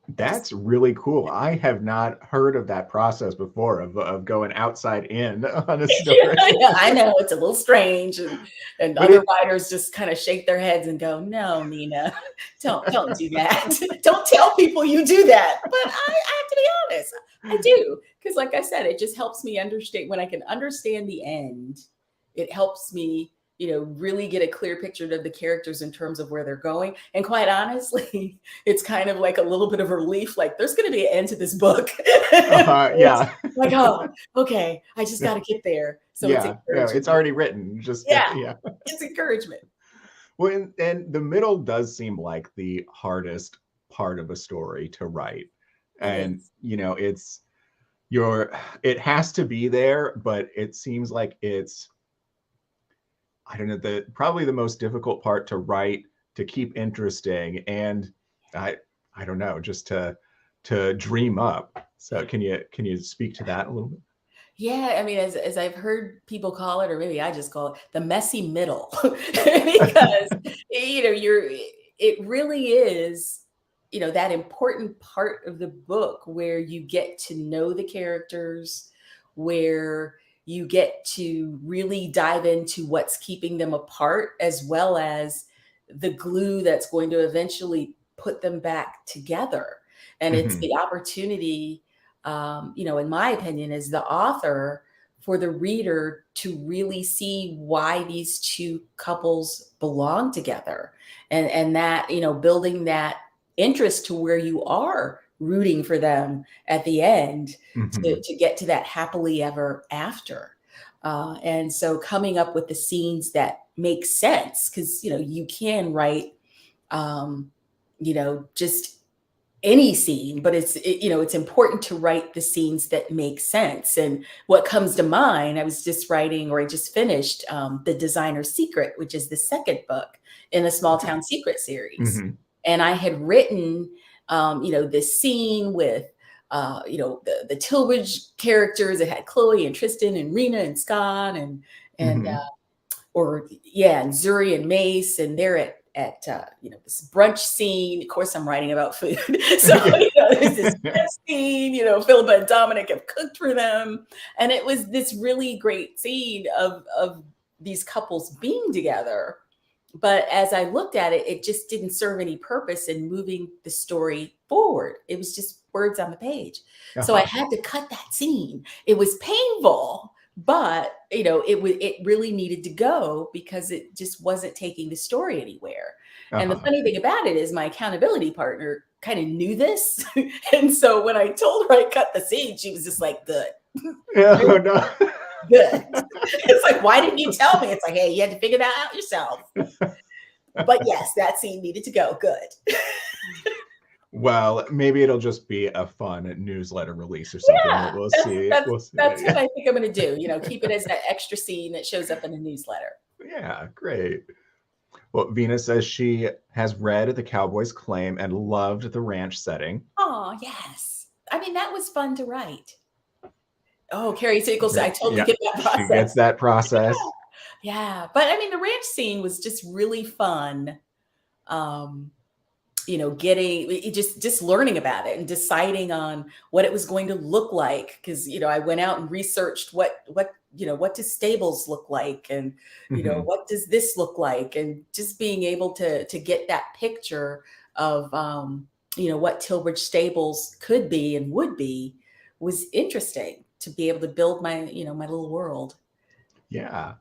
That's really cool. I have not heard of that process before of going outside in on a story. Yeah, I know it's a little strange, and other writers just kind of shake their heads and go, "No, Nina, don't do that. Don't tell people you do that." But I have to be honest, I do, because, like I said, it just helps me understand. When I can understand the end, it helps me really get a clear picture of the characters in terms of where they're going. And quite honestly, it's kind of like a little bit of a relief. Like there's going to be an end to this book. It's Yeah. like, oh, okay, I just got to get there. So it's Yeah. No, it's encouragement. already written. Just Yeah, yeah. it's encouragement. Well, and the middle does seem like the hardest part of a story to write. It And, is. it's it has to be there, but it seems like it's, I don't know, probably the most difficult part to write, to keep interesting, and I I don't know, just to dream up. So can you speak to that a little bit? Yeah, I mean, as I've heard people call it, or maybe I just call it the messy middle, because you're it really is, that important part of the book where you get to know the characters, where you get to really dive into what's keeping them apart, as well as the glue that's going to eventually put them back together. And it's Hmm. the opportunity, in my opinion, as the author, for the reader to really see why these two couples belong together, and that, building that interest to where you are rooting for them at the end, Hmm. to get to that happily ever after. And so coming up with the scenes that make sense, because you can write, um, just any scene, but it's important to write the scenes that make sense. And what comes to mind, I was just writing, or I just finished, The Designer's Secret, which is the second book in the Small Okay. Town Secret series. Hmm. And I had written, this scene with, the Tilbridge characters. It had Chloe and Tristan and Rena and Scott and Hmm. or yeah, and Zuri and Mace, and they're at this brunch scene. Of course, I'm writing about food, so Yeah. there's this brunch scene. Philippa and Dominic have cooked for them, and it was this really great scene of these couples being together. But as I looked at it, it just didn't serve any purpose in moving the story forward. It was just words on the page. So I Uh-huh. had to cut that scene. It was painful, but it really needed to go because it just wasn't taking the story anywhere. And the Uh-huh. funny thing about it is my accountability partner kind of knew this. And so when I told her I cut the scene, she was just like, good. Oh no. Good. It's like, why didn't you tell me? It's like, hey, you had to figure that out yourself. But yes, that scene needed to go. Good. Well, maybe it'll just be a fun newsletter release or something that Yeah, we'll that's see. that's We'll see. that's what I think I'm going to do. Keep it as that extra scene that shows up in the newsletter. Yeah, great. Well, Venus says she has read The Cowboy's Claim and loved the ranch setting. Oh, yes. I mean, that was fun to write. Oh, Carrie Sickles, I totally Yeah, get that she gets process. that process. Yeah. But I mean, the ranch scene was just really fun. Um, getting just learning about it and deciding on what it was going to look like. Cause I went out and researched what do stables look like, and Hmm. what does this look like, and just being able to get that picture of what Tilbridge stables could be and would be, was interesting to be able to build my little world. Yeah.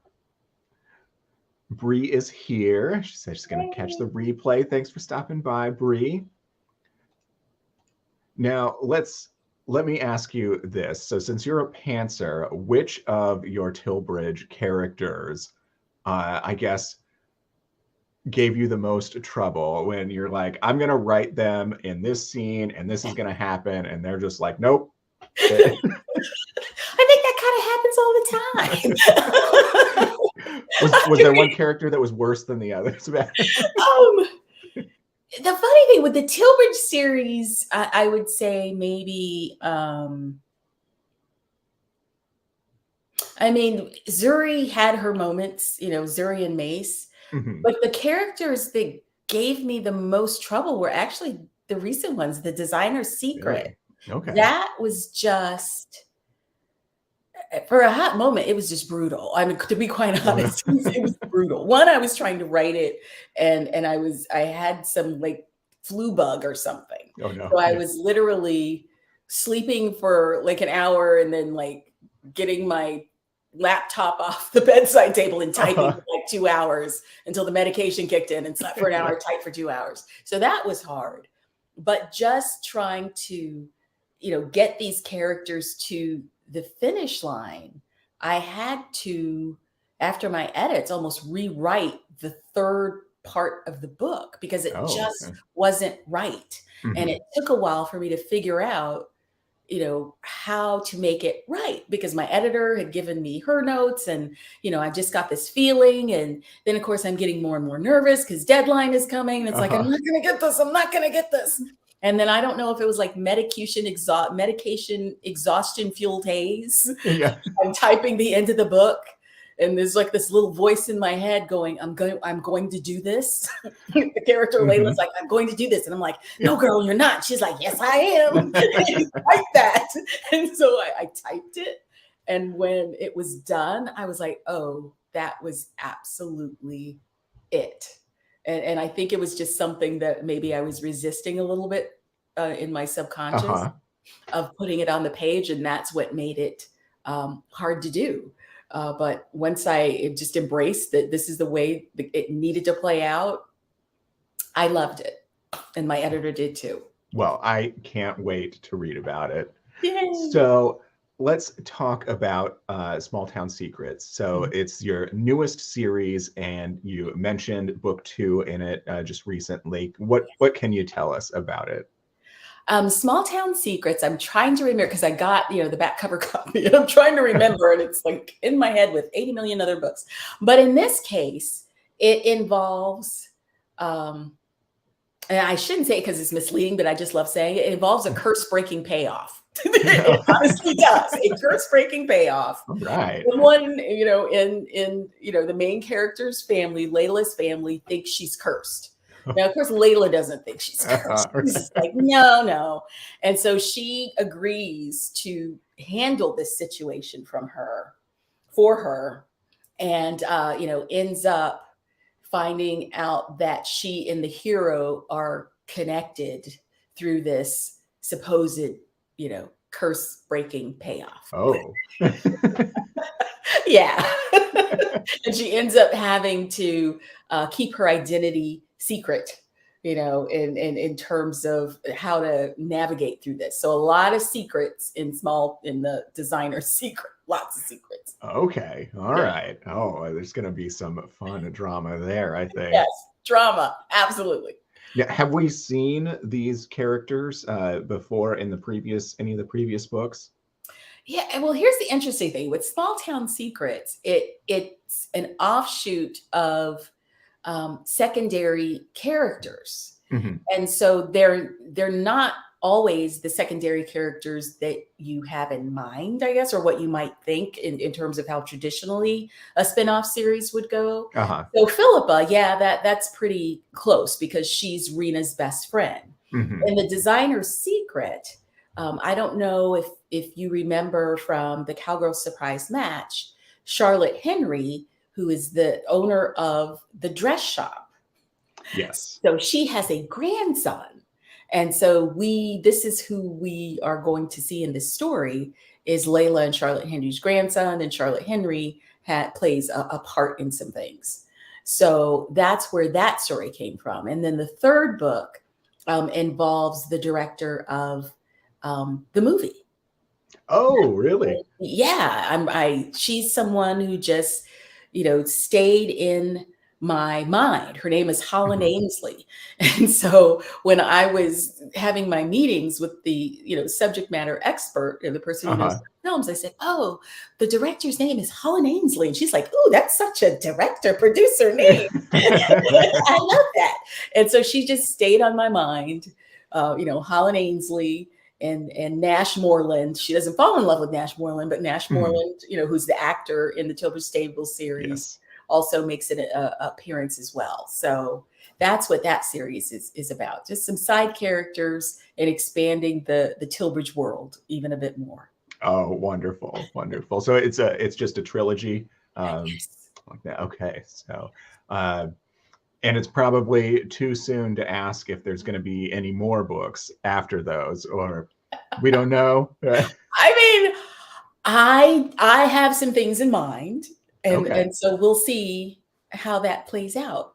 Bree is here. She says she's going to catch the replay. Thanks for stopping by, Bree. Now, let me ask you this. So, since you're a pantser, which of your Tilbridge characters, I guess, gave you the most trouble when you're like, I'm going to write them in this scene and this is going to happen? And they're just like, nope. I think that kind of happens all the time. Was there one character that was worse than the others? um, the funny thing with the Tilbridge series, I would say maybe, I mean, Zuri had her moments, Zuri and Mace, Mhm. but the characters that gave me the most trouble were actually the recent ones, The Designer's Secret. Really? Okay. That was just, for a hot moment, it was just brutal. I mean, to be quite Oh, no. honest, it was brutal. One, I was trying to write it, and I had some like flu bug or something, Oh, no. so I Yeah. was literally sleeping for like an hour, and then like getting my laptop off the bedside table and typing Uh-huh. for like 2 hours until the medication kicked in and slept for an hour, typed for 2 hours. So that was hard. But just trying to, get these characters to the finish line, I had to, after my edits, almost rewrite the third part of the book because it Oh, just okay. wasn't right. And Mhm. it took a while for me to figure out how to make it right because my editor had given me her notes and, I just got this feeling. And then, of course, I'm getting more and more nervous because deadline is coming. And it's like, I'm Uh-huh. not going to get this. I'm not going to get this. And then I don't know if it was like medication exhaustion fueled haze. Yeah. I'm typing the end of the book and there's like this little voice in my head going, I'm going to do this. The character Layla's Mhm. like, I'm going to do this. And I'm like, Yeah. no, girl, you're not. She's like, yes, I am. Type that. And so I typed it. And when it was done, I was like, oh, that was absolutely it. And I think it was just something that maybe I was resisting a little bit in my subconscious Uh-huh. of putting it on the page. And that's what made it hard to do. But once I just embraced that this is the way it needed to play out, I loved it. And my editor did too. Well, I can't wait to read about it. Yay. So let's talk about Small Town Secrets. So Mhm. it's your newest series, and you mentioned book 2 in it just recently. What can you tell us about it? Small Town Secrets. I'm trying to remember because I got, the back cover copy and I'm trying to remember and it's like in my head with 80 million other books. But in this case, it involves, um, and I shouldn't say it because it's misleading, but I just love saying it. It involves a curse breaking payoff. It honestly does. A curse breaking payoff. All right. Someone, in the main character's family, Layla's family, thinks she's cursed. Now, of course, Layla doesn't think she's cursed. She's just like, no, no. And so she agrees to handle this situation for her, and ends up finding out that she and the hero are connected through this supposed, curse breaking payoff. Oh. Yeah. And she ends up having to keep her identity secret, in terms of how to navigate through this. So a lot of secrets in the designer's secret, lots of secrets. Okay. All Yeah. right. Oh, there's going to be some fun drama there, I think. Yes. Drama. Absolutely. Yeah. Have we seen these characters before in any of the previous books? Yeah, and well, here's the interesting thing with Small Town Secrets. It's an offshoot of secondary characters, Mhm. and so they're not always the secondary characters that you have in mind, I guess, or what you might think in terms of how traditionally a spin-off series would go. Uh-huh. So Philippa, yeah, that's pretty close because she's Rena's best friend. Mhm. In the designer's secret, I don't know if you remember from the Cowgirl Surprise Match, Charlotte Henry, who is the owner of the dress shop. Yes. So she has a grandson. And so this is who we are going to see in this story is Layla and Charlotte Henry's grandson, and Charlotte Henry plays a part in some things. So that's where that story came from. And then the third book involves the director of the movie. Oh, really? Yeah, she's someone who just, stayed in my mind. Her name is Holland Mhm. Ainsley. And so when I was having my meetings with the, subject matter expert and the person who knows Uh-huh. films, I said, "Oh, the director's name is Holland Ainsley." And she's like, "Oh, that's such a director producer name." I love that. And so she just stayed on my mind. Holland Ainsley and Nash Moreland. She doesn't fall in love with Nash Moreland, but Nash Mhm. Moreland, who's the actor in the Tilbury Stable series, Yes. also makes an appearance as well. So that's what that series is about. Just some side characters and expanding the Tilbridge world even a bit more. Oh, wonderful, wonderful. So it's just a trilogy, Yes. like that. Okay, so uh, and it's probably too soon to ask if there's going to be any more books after those, or we don't know. I mean, I have some things in mind, Okay. and so we'll see how that plays out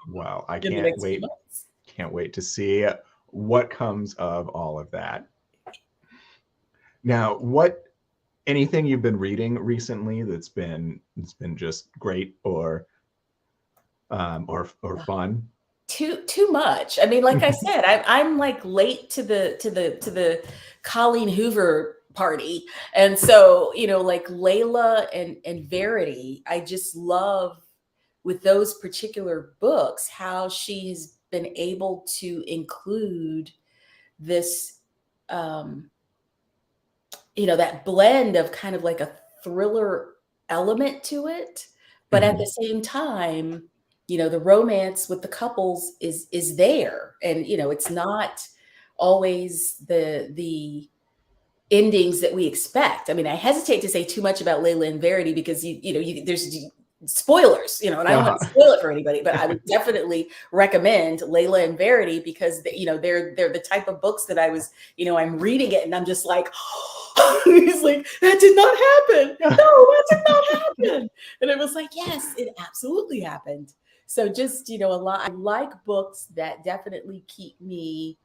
Well, I in the can't next few wait. months. Can't wait to see what comes of all of that. Now, what anything you've been reading recently that's been just great or fun? Too much. I mean, like I said, I'm like late to the Colleen Hoover party, and so like Layla and Verity, I just love with those particular books how she has been able to include this um that blend of kind of like a thriller element to it, but at the Mhm. same time, the romance with the couples is there, and it's not always the endings that we expect. I mean, I hesitate to say too much about Layla and Verity because there's spoilers, and I don't want to Uh-huh. spoil it for anybody, but I would definitely recommend Layla and Verity because they're the type of books that I'm reading it and I'm just like, he's like, that did not happen. No, that did not happen. And it was like, yes, it absolutely happened. So just, a lot. I like books that definitely keep me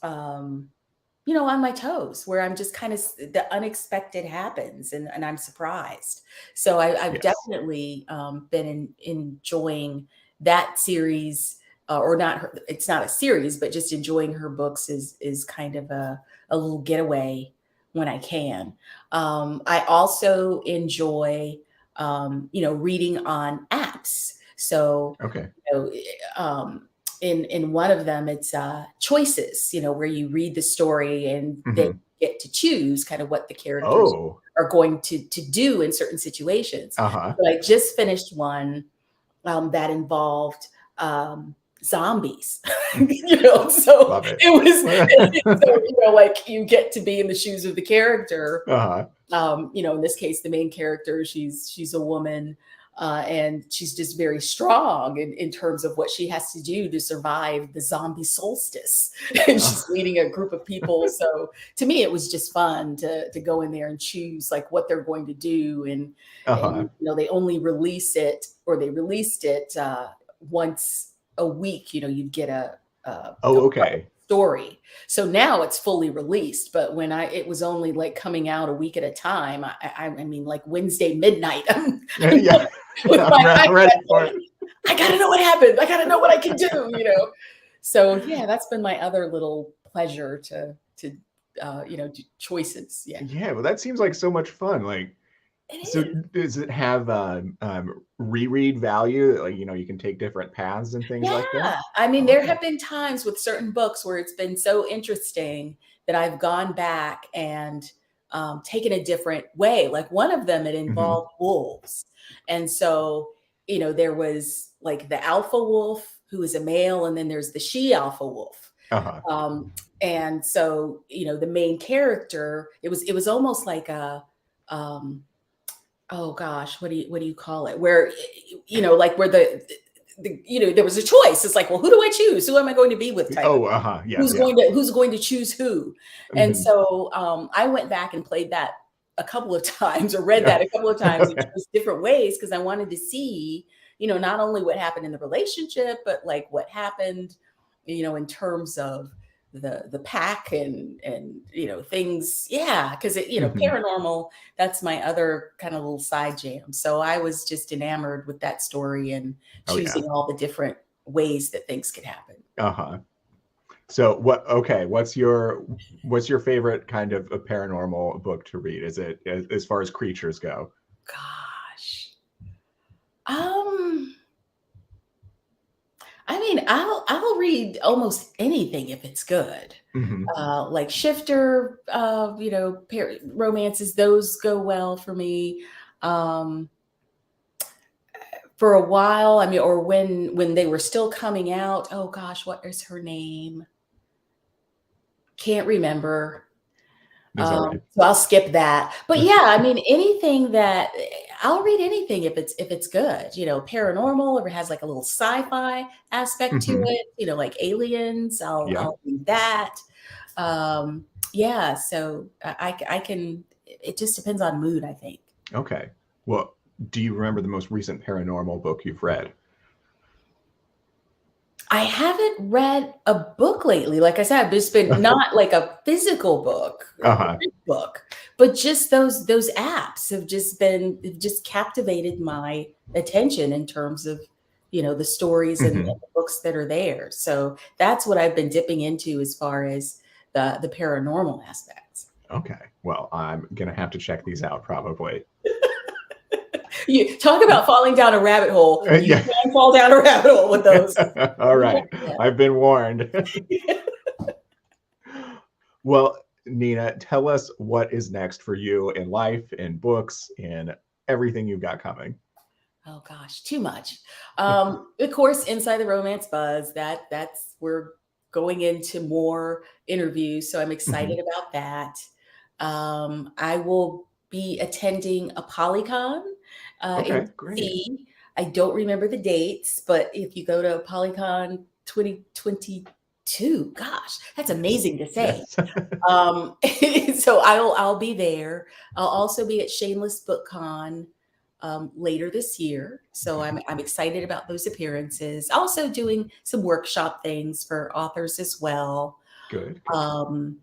um on my toes, where I'm just kind of the unexpected happens and I'm surprised. So I've Yes. definitely been enjoying that series, or not. It's not a series, but just enjoying her books is kind of a little getaway when I can. I also enjoy reading on apps. So Okay. you know, um, in one of them it's choices, where you read the story and they Mhm. get to choose kind of what the characters Oh. are going to do in certain situations. Uh-huh. But I just finished one that involved zombies. So Love it. it was so like you get to be in the shoes of the character. Uh-huh. In this case, the main character, she's a woman, and she's just very strong in terms of what she has to do to survive the zombie solstice. And she's leading a group of people. So to me, it was just fun to go in there and choose like what they're going to do. And Uh-huh. they only release it, or they released it once a week. You'd get a Oh, okay. story. So now it's fully released, but when it was only like coming out a week at a time. I mean, like Wednesday midnight, I'm Yeah. with I'm my iPad, ready for like, it. I gotta know what happened. I gotta know what I can do. So yeah, that's been my other little pleasure to do choices. Yeah, Yeah, well, that seems like so much fun. Like, it so is. does it have reread value? Like, you can take different paths and things like that? Yeah. I mean, there Okay. have been times with certain books where it's been so interesting that I've gone back and taken a different way. Like one of them, it Hmm. involved wolves. And so, there was like the alpha wolf who is a male, and then there's the she alpha wolf. Uh-huh. Um, and so, the main character, it was almost like um, oh gosh, what do you call it? Where like where there was a choice. It's like, well, who do I choose? Who am I going to be with? Type of Oh, thing. uh-huh. Yeah, Who's yeah. going to who's going to choose who? And Mhm. so I went back and played that a couple of times, or read Yeah. that a couple of times in Okay. just different ways, because I wanted to see, not only what happened in the relationship, but like what happened, in terms of the pack and things. Yeah, because Mhm. paranormal, that's my other kind of little side jam. So I was just enamored with that story and Oh, yeah. choosing all the different ways that things could happen. Uh-huh. So what's your favorite kind of a paranormal book to read? Is it as far as creatures go? Gosh. Um, I mean, I'll read almost anything if it's good. Hmm. Like shifter, romances, those go well for me. Um, for a while, I mean, or when they were still coming out. Oh gosh, what is her name? Can't remember. That's all right. So I'll skip that. But yeah, I mean, anything that I'll read anything if it's good. Paranormal, if it has like a little sci-fi aspect to Hmm. it. Like aliens. I'll Yeah. I'll read that. Yeah, so I can. it just depends on mood, I think. Okay. Well, do you remember the most recent paranormal book you've read? I haven't read a book lately. Like I said, I've just been not like a physical book, a Uh-huh. print book, but just those apps have just captivated my attention in terms of, the stories and Hmm. the books that are there. So that's what I've been dipping into as far as the paranormal aspects. Okay. Well, I'm gonna have to check these out probably. You talk about falling down a rabbit hole. You Yeah. can fall down a rabbit hole with those. All right. I've been warned. Well, Nina, tell us what is next for you in life, in books, in everything you've got coming. Oh gosh, too much. Of course, Inside the Romance Buzz, that's we're going into more interviews, so I'm excited Mhm. about that. I will be attending a Polycon in Okay, great. DC. I don't remember the dates, but if you go to Polycon 2022, gosh, that's Yes. amazing to say. Yes. Um, so I'll be there. I'll also be at Shameless Book Con later this year. So Okay. I'm excited about those appearances. Also doing some workshop things for authors as well. Good, good. Um,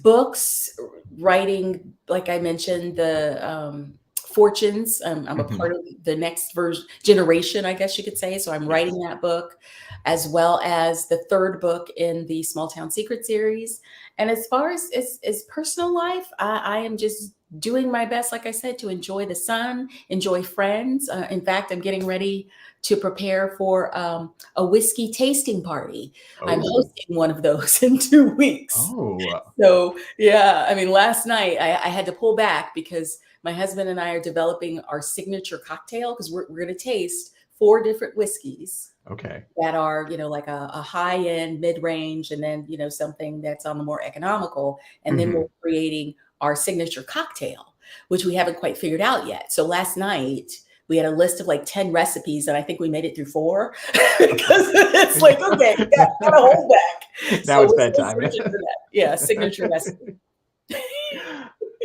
Books, writing, like I mentioned, the Fortunes. I'm a Mhm. part of the next version generation, I guess you could say. So I'm writing Yes. that book, as well as the third book in the Small Town Secret series. And as far as personal life, I am just doing my best, like I said, to enjoy the sun, enjoy friends. In fact, I'm getting ready to prepare for a whiskey tasting party. I'm Oh. hosting one of those in 2 weeks. Oh. So yeah, I mean, last night I had to pull back because my husband and I are developing our signature cocktail because we're going to taste 4 different whiskeys Okay. that are, like a high end, mid range, and then, something that's on the more economical. And then we're Mhm. creating our signature cocktail, which we haven't quite figured out yet. So last night we had a list of like 10 recipes, and I think we made it through 4 because it's like, okay, got to hold back. Now So it's we're still bedtime. searching for that. Yeah, signature recipe.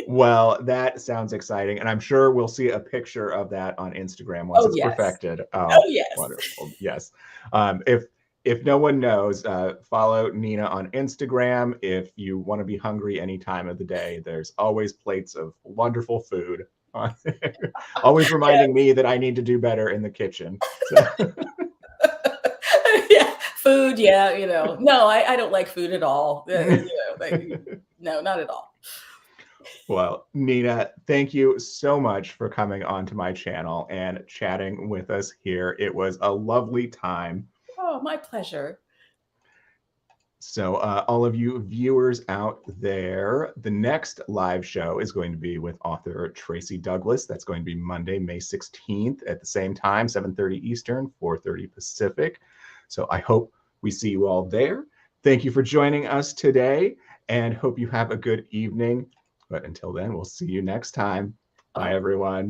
Well, that sounds exciting, and I'm sure we'll see a picture of that on Instagram once Oh, it's yes. perfected. Oh, Oh, yes. wonderful. Yes. If no one knows, follow Nina on Instagram. If you want to be hungry any time of the day, there's always plates of wonderful food on there. Always reminding Yes. me that I need to do better in the kitchen. So Yeah, food, yeah, no, I don't like food at all. No, not at all. well, Nina, thank you so much for coming onto my channel and chatting with us here. It was a lovely time. Oh, my pleasure. So, all of you viewers out there, the next live show is going to be with author Tracy Douglas. That's going to be Monday, May 16th at the same time, 7:30 Eastern, 4:30 Pacific. So, I hope we see you all there. Thank you for joining us today and hope you have a good evening. But until then, we'll see you next time. Bye, Oh. everyone.